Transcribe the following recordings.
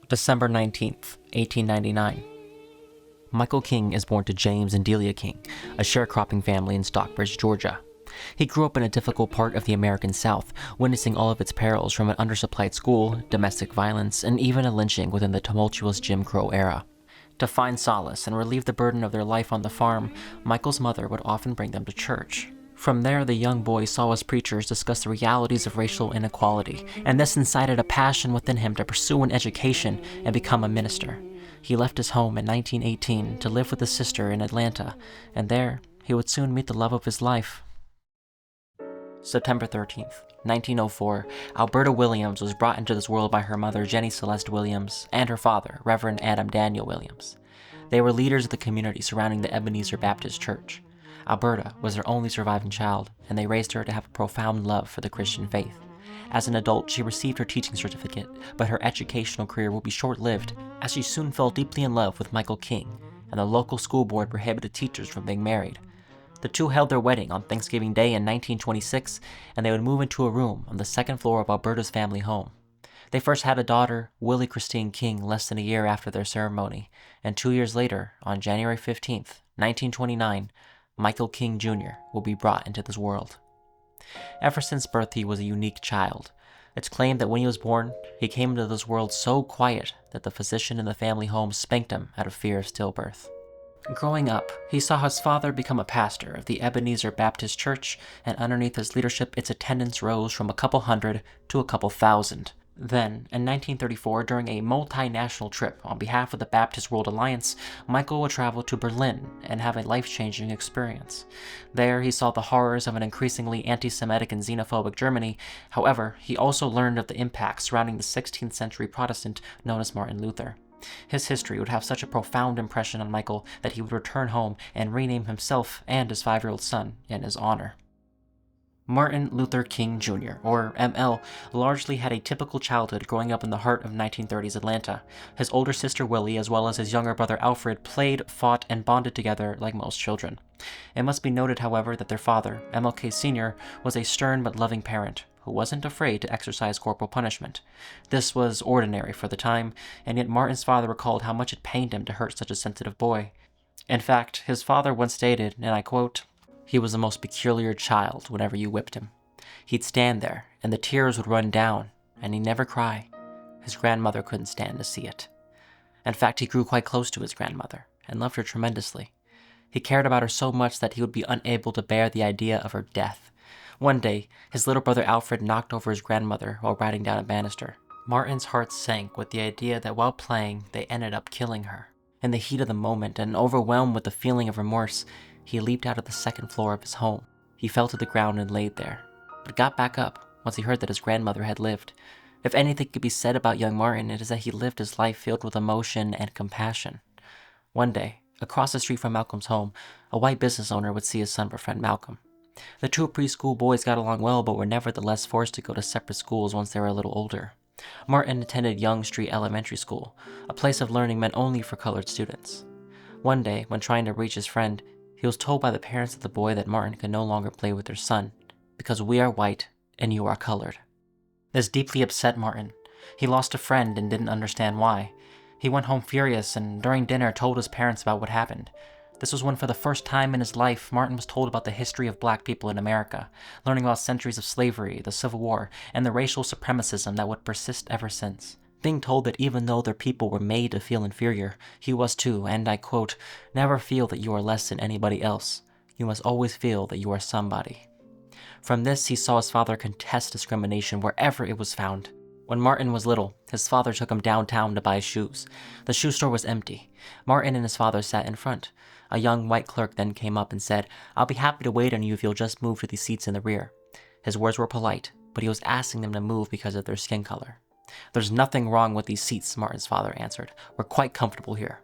December 19th, 1899. Michael King is born to James and Delia King, a sharecropping family in Stockbridge, Georgia. He grew up in a difficult part of the American South, witnessing all of its perils from an undersupplied school, domestic violence, and even a lynching within the tumultuous Jim Crow era. To find solace and relieve the burden of their life on the farm, Michael's mother would often bring them to church. From there, the young boy saw his preachers discuss the realities of racial inequality, and this incited a passion within him to pursue an education and become a minister. He left his home in 1918 to live with his sister in Atlanta, and there, he would soon meet the love of his life. September 13th, 1904, Alberta Williams was brought into this world by her mother, Jenny Celeste Williams, and her father, Reverend Adam Daniel Williams. They were leaders of the community surrounding the Ebenezer Baptist Church. Alberta was their only surviving child, and they raised her to have a profound love for the Christian faith. As an adult, she received her teaching certificate, but her educational career would be short-lived, as she soon fell deeply in love with Michael King, and the local school board prohibited teachers from being married. The two held their wedding on Thanksgiving Day in 1926, and they would move into a room on the second floor of Alberta's family home. They first had a daughter, Willie Christine King, less than a year after their ceremony, and 2 years later, on January 15th, 1929, Michael King Jr. will be brought into this world. Ever since birth, he was a unique child. It's claimed that when he was born, he came into this world so quiet that the physician in the family home spanked him out of fear of stillbirth. Growing up, he saw his father become a pastor of the Ebenezer Baptist Church, and underneath his leadership, its attendance rose from a couple hundred to a couple thousand. Then, in 1934, during a multinational trip on behalf of the Baptist World Alliance, Michael would travel to Berlin and have a life-changing experience. There, he saw the horrors of an increasingly anti-Semitic and xenophobic Germany. However, he also learned of the impacts surrounding the 16th century Protestant known as Martin Luther. His history would have such a profound impression on Michael that he would return home and rename himself and his 5-year-old son in his honor. Martin Luther King Jr., or ML, largely had a typical childhood growing up in the heart of 1930s Atlanta. His older sister Willie, as well as his younger brother Alfred, played, fought, and bonded together like most children. It must be noted, however, that their father, MLK Sr., was a stern but loving parent who wasn't afraid to exercise corporal punishment. This was ordinary for the time, and yet Martin's father recalled how much it pained him to hurt such a sensitive boy. In fact, his father once stated, and I quote, "He was the most peculiar child whenever you whipped him. He'd stand there, and the tears would run down, and he'd never cry. His grandmother couldn't stand to see it." In fact, he grew quite close to his grandmother, and loved her tremendously. He cared about her so much that he would be unable to bear the idea of her death. One day, his little brother Alfred knocked over his grandmother while riding down a banister. Martin's heart sank with the idea that while playing, they ended up killing her. In the heat of the moment, and overwhelmed with the feeling of remorse, he leaped out of the second floor of his home. He fell to the ground and laid there, but got back up once he heard that his grandmother had lived. If anything could be said about young Martin, it is that he lived his life filled with emotion and compassion. One day, across the street from Malcolm's home, a white business owner would see his son befriend Malcolm. The two preschool boys got along well, but were nevertheless forced to go to separate schools once they were a little older. Martin attended Young Street Elementary School, a place of learning meant only for colored students. One day, when trying to reach his friend, he was told by the parents of the boy that Martin could no longer play with their son, because we are white and you are colored. This deeply upset Martin. He lost a friend and didn't understand why. He went home furious and during dinner told his parents about what happened. This was when for the first time in his life, Martin was told about the history of black people in America, learning about centuries of slavery, the Civil War, and the racial supremacism that would persist ever since. Being told that even though their people were made to feel inferior, he was too, and I quote, "Never feel that you are less than anybody else. You must always feel that you are somebody." From this, he saw his father contest discrimination wherever it was found. When Martin was little, his father took him downtown to buy shoes. The shoe store was empty. Martin and his father sat in front. A young white clerk then came up and said, "I'll be happy to wait on you if you'll just move to these seats in the rear." His words were polite, but he was asking them to move because of their skin color. "There's nothing wrong with these seats," Martin's father answered. "We're quite comfortable here."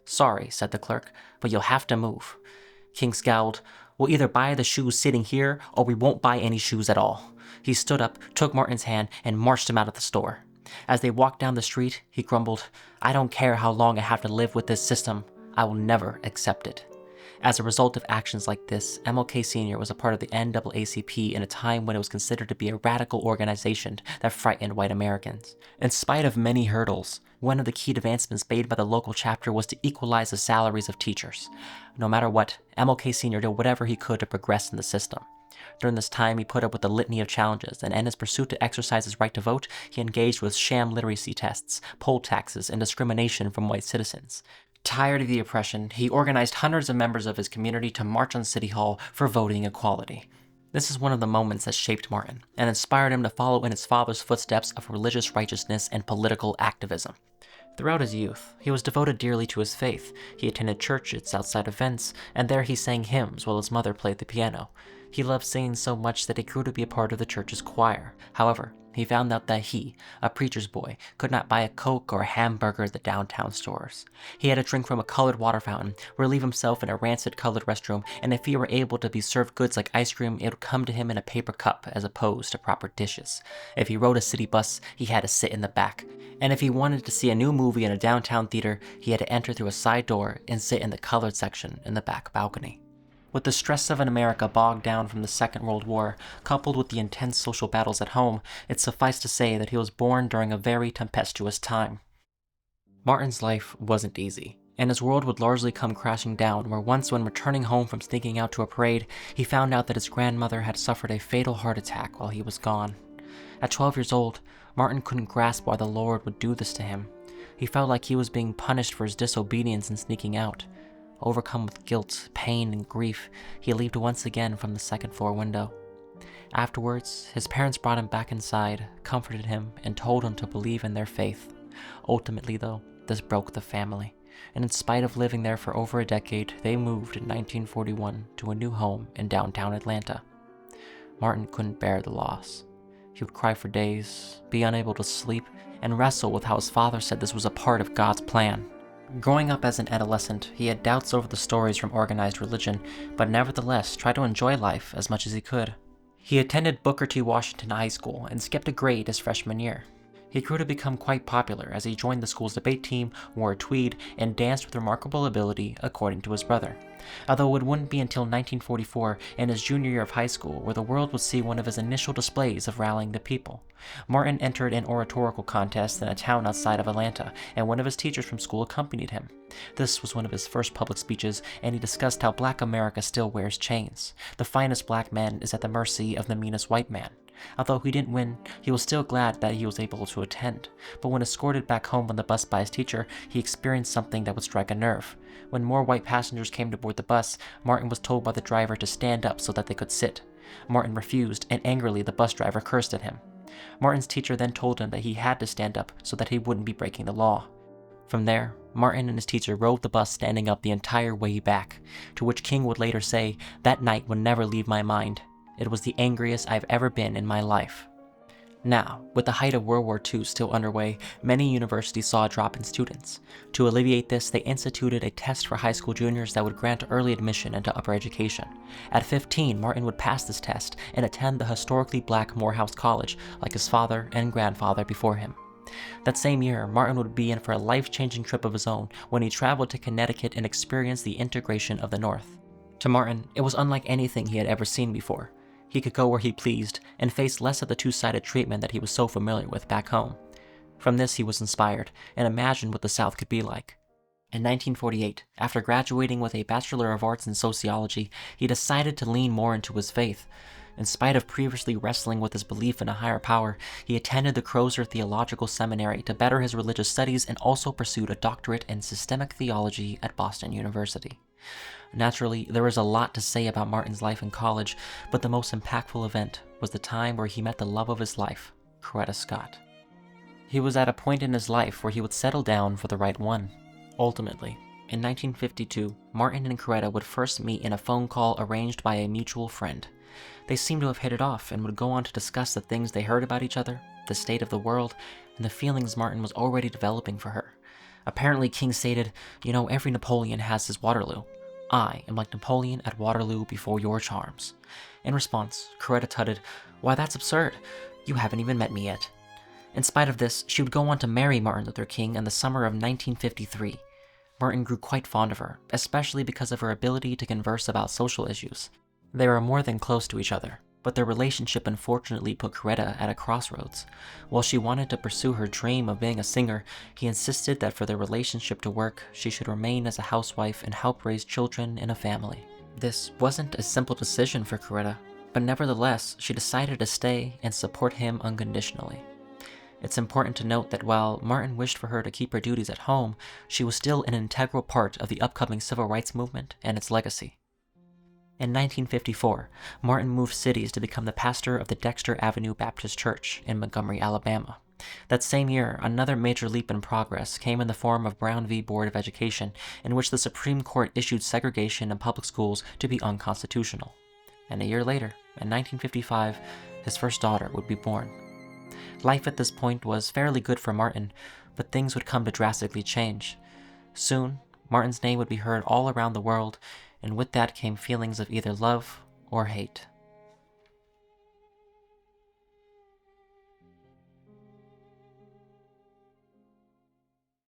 "Sorry," said the clerk, "but you'll have to move." King scowled. "We'll either buy the shoes sitting here, or we won't buy any shoes at all." He stood up, took Martin's hand, and marched him out of the store. As they walked down the street, he grumbled, "I don't care how long I have to live with this system. I will never accept it." As a result of actions like this, MLK Sr. was a part of the NAACP in a time when it was considered to be a radical organization that frightened white Americans. In spite of many hurdles, one of the key advancements made by the local chapter was to equalize the salaries of teachers. No matter what, MLK Sr. did whatever he could to progress in the system. During this time, he put up with a litany of challenges, and in his pursuit to exercise his right to vote, he engaged with sham literacy tests, poll taxes, and discrimination from white citizens. Tired of the oppression, he organized hundreds of members of his community to march on City Hall for voting equality. This is one of the moments that shaped Martin, and inspired him to follow in his father's footsteps of religious righteousness and political activism. Throughout his youth, he was devoted dearly to his faith. He attended church, its outside events, and there he sang hymns while his mother played the piano. He loved singing so much that he grew to be a part of the church's choir. However, he found out that he, a preacher's boy, could not buy a Coke or a hamburger at the downtown stores. He had to drink from a colored water fountain, relieve himself in a rancid colored restroom, and if he were able to be served goods like ice cream, it would come to him in a paper cup as opposed to proper dishes. If he rode a city bus, he had to sit in the back. And if he wanted to see a new movie in a downtown theater, he had to enter through a side door and sit in the colored section in the back balcony. With the stress of an America bogged down from the Second World War, coupled with the intense social battles at home, it suffice to say that he was born during a very tempestuous time. Martin's life wasn't easy, and his world would largely come crashing down where once when returning home from sneaking out to a parade, he found out that his grandmother had suffered a fatal heart attack while he was gone. At 12 years old, Martin couldn't grasp why the Lord would do this to him. He felt like he was being punished for his disobedience in sneaking out. Overcome with guilt, pain, and grief, he leaped once again from the second-floor window. Afterwards, his parents brought him back inside, comforted him, and told him to believe in their faith. Ultimately, though, this broke the family, and in spite of living there for over a decade, they moved in 1941 to a new home in downtown Atlanta. Martin couldn't bear the loss. He would cry for days, be unable to sleep, and wrestle with how his father said this was a part of God's plan. Growing up as an adolescent, he had doubts over the stories from organized religion, but nevertheless tried to enjoy life as much as he could. He attended Booker T. Washington High School and skipped a grade his freshman year. He grew to become quite popular as he joined the school's debate team, wore a tweed, and danced with remarkable ability, according to his brother. Although it wouldn't be until 1944, in his junior year of high school, where the world would see one of his initial displays of rallying the people. Martin entered an oratorical contest in a town outside of Atlanta, and one of his teachers from school accompanied him. This was one of his first public speeches, and he discussed how Black America still wears chains. The finest black man is at the mercy of the meanest white man. Although he didn't win, he was still glad that he was able to attend. But when escorted back home on the bus by his teacher, he experienced something that would strike a nerve. When more white passengers came to board the bus, Martin was told by the driver to stand up so that they could sit. Martin refused, and angrily the bus driver cursed at him. Martin's teacher then told him that he had to stand up so that he wouldn't be breaking the law. From there, Martin and his teacher rode the bus standing up the entire way back, to which King would later say, "That night would never leave my mind. It was the angriest I've ever been in my life." Now, with the height of World War II still underway, many universities saw a drop in students. To alleviate this, they instituted a test for high school juniors that would grant early admission into upper education. At 15, Martin would pass this test and attend the historically black Morehouse College, like his father and grandfather before him. That same year, Martin would be in for a life-changing trip of his own when he traveled to Connecticut and experienced the integration of the North. To Martin, it was unlike anything he had ever seen before. He could go where he pleased, and face less of the two-sided treatment that he was so familiar with back home. From this he was inspired, and imagined what the South could be like. In 1948, after graduating with a Bachelor of Arts in Sociology, he decided to lean more into his faith. In spite of previously wrestling with his belief in a higher power, he attended the Crozer Theological Seminary to better his religious studies and also pursued a doctorate in systemic theology at Boston University. Naturally, there is a lot to say about Martin's life in college, but the most impactful event was the time where he met the love of his life, Coretta Scott. He was at a point in his life where he would settle down for the right one. Ultimately, in 1952, Martin and Coretta would first meet in a phone call arranged by a mutual friend. They seemed to have hit it off and would go on to discuss the things they heard about each other, the state of the world, and the feelings Martin was already developing for her. Apparently, King stated, every Napoleon has his Waterloo. I am like Napoleon at Waterloo before your charms." In response, Coretta tutted, "Why, that's absurd. You haven't even met me yet." In spite of this, she would go on to marry Martin Luther King in the summer of 1953. Martin grew quite fond of her, especially because of her ability to converse about social issues. They were more than close to each other, but their relationship unfortunately put Coretta at a crossroads. While she wanted to pursue her dream of being a singer, he insisted that for their relationship to work, she should remain as a housewife and help raise children in a family. This wasn't a simple decision for Coretta, but nevertheless, she decided to stay and support him unconditionally. It's important to note that while Martin wished for her to keep her duties at home, she was still an integral part of the upcoming civil rights movement and its legacy. In 1954, Martin moved cities to become the pastor of the Dexter Avenue Baptist Church in Montgomery, Alabama. That same year, another major leap in progress came in the form of Brown v. Board of Education, in which the Supreme Court issued segregation in public schools to be unconstitutional. And a year later, in 1955, his first daughter would be born. Life at this point was fairly good for Martin, but things would come to drastically change. Soon, Martin's name would be heard all around the world, and with that came feelings of either love or hate.